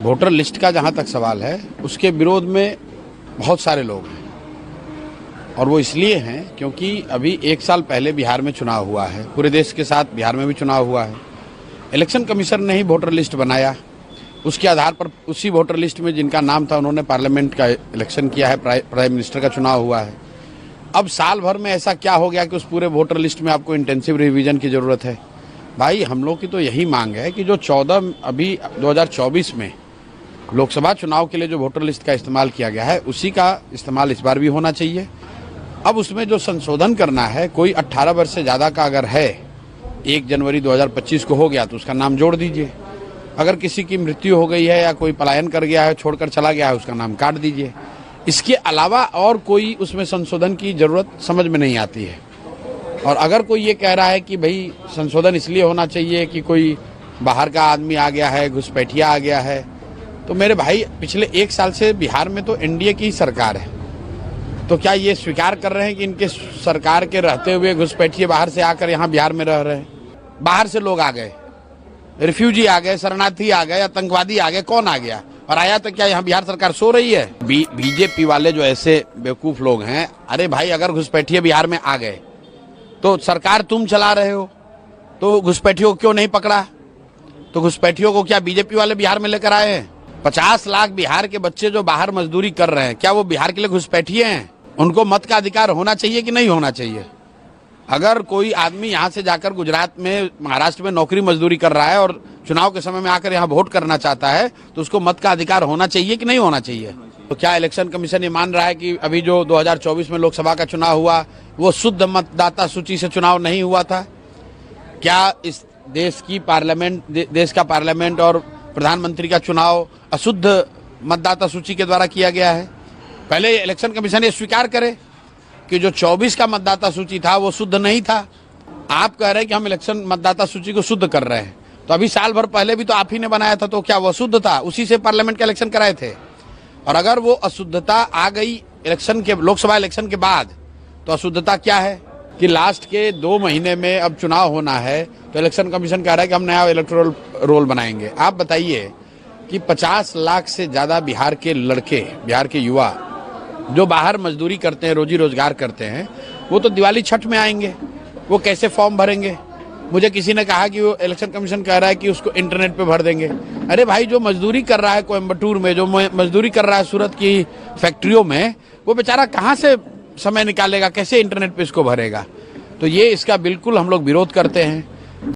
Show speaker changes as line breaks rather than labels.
Voter list का जहां तक सवाल है, उसके विरोध में बहुत सारे लोग हैं और वो इसलिए हैं क्योंकि अभी 1 साल पहले बिहार में चुनाव हुआ है। पूरे देश के साथ बिहार में भी चुनाव हुआ है। इलेक्शन कमीशन ने ही वोटर लिस्ट बनाया। उसके आधार पर उसी वोटर लिस्ट में जिनका नाम था उन्होंने पार्लियामेंट का इलेक्शन किया है, प्राइम मिनिस्टर का चुनाव हुआ है। अब साल भर में ऐसा क्या हो गया कि उस पूरे वोटर लिस्ट में आपको इंटेंसिव रिवीजन की ज़रूरत है? भाई, हम लोग की तो यही मांग है कि जो 2024 में लोकसभा चुनाव के लिए जो वोटर लिस्ट का इस्तेमाल किया गया है, उसी का इस्तेमाल इस बार भी होना चाहिए। अब उसमें जो संशोधन करना है, कोई 18 वर्ष से ज़्यादा का अगर है, 1 जनवरी 2025 को हो गया तो उसका नाम जोड़ दीजिए। अगर किसी की मृत्यु हो गई है या कोई पलायन कर गया है, छोड़कर चला गया है, उसका नाम काट दीजिए। इसके अलावा और कोई उसमें संशोधन की ज़रूरत समझ में नहीं आती है। और अगर कोई ये कह रहा है कि भाई संशोधन इसलिए होना चाहिए कि कोई बाहर का आदमी आ गया है, घुसपैठिया आ गया है, तो मेरे भाई पिछले 1 साल से बिहार में तो एनडीए की ही सरकार है। तो क्या ये स्वीकार कर रहे हैं कि इनके सरकार के रहते हुए घुसपैठिए बाहर से आकर यहाँ बिहार में रह रहे हैं? बाहर से लोग आ गए, रिफ्यूजी आ गए, शरणार्थी आ गए, आतंकवादी आ गए, कौन आ गया? और आया तो क्या यहाँ बिहार सरकार सो रही है? बीजेपी वाले जो ऐसे बेवकूफ लोग हैं, अरे भाई, अगर घुसपैठिए बिहार में आ गए तो सरकार तुम चला रहे हो, तो घुसपैठियों को क्यों नहीं पकड़ा? तो घुसपैठियों को क्या बीजेपी वाले बिहार में लेकर आए हैं? 50 लाख बिहार के बच्चे जो बाहर मजदूरी कर रहे हैं, क्या वो बिहार के लिए घुसपैठिए हैं? उनको मत का अधिकार होना चाहिए कि नहीं होना चाहिए? अगर कोई आदमी यहाँ से जाकर गुजरात में, महाराष्ट्र में नौकरी मजदूरी कर रहा है और चुनाव के समय में आकर यहाँ वोट करना चाहता है, तो उसको मत का अधिकार होना चाहिए कि नहीं होना चाहिए? तो क्या इलेक्शन कमीशन ये मान रहा है कि अभी जो 2024 में लोकसभा का चुनाव हुआ वो शुद्ध मतदाता सूची से चुनाव नहीं हुआ था? क्या इस देश का पार्लियामेंट और प्रधानमंत्री का चुनाव अशुद्ध मतदाता सूची के द्वारा किया गया है? पहले इलेक्शन कमीशन ये स्वीकार करे कि जो 24 का मतदाता सूची था वो शुद्ध नहीं था। आप कह रहे हैं कि हम इलेक्शन मतदाता सूची को शुद्ध कर रहे हैं, तो अभी साल भर पहले भी तो आप ही ने बनाया था, तो क्या वो शुद्ध था? उसी से पार्लियामेंट का इलेक्शन कराए थे। और अगर वो अशुद्धता आ गई लोकसभा इलेक्शन के बाद, तो अशुद्धता क्या है कि लास्ट के 2 महीने में अब चुनाव होना है, तो इलेक्शन कमीशन कह रहा है कि हम नया इलेक्टोरल रोल बनाएंगे। आप बताइए कि 50 लाख से ज़्यादा बिहार के लड़के, बिहार के युवा जो बाहर मजदूरी करते हैं, रोजी रोजगार करते हैं, वो तो दिवाली छठ में आएंगे, वो कैसे फॉर्म भरेंगे? मुझे किसी ने कहा कि वो इलेक्शन कमीशन कह रहा है कि उसको इंटरनेट पे भर देंगे। अरे भाई, जो मजदूरी कर रहा है कोयम्बटूर में, जो मजदूरी कर रहा है सूरत की फैक्ट्रियों में, वो बेचारा कहाँ से समय निकालेगा, कैसे इंटरनेट पे इसको भरेगा? तो ये इसका बिल्कुल हम लोग विरोध करते हैं।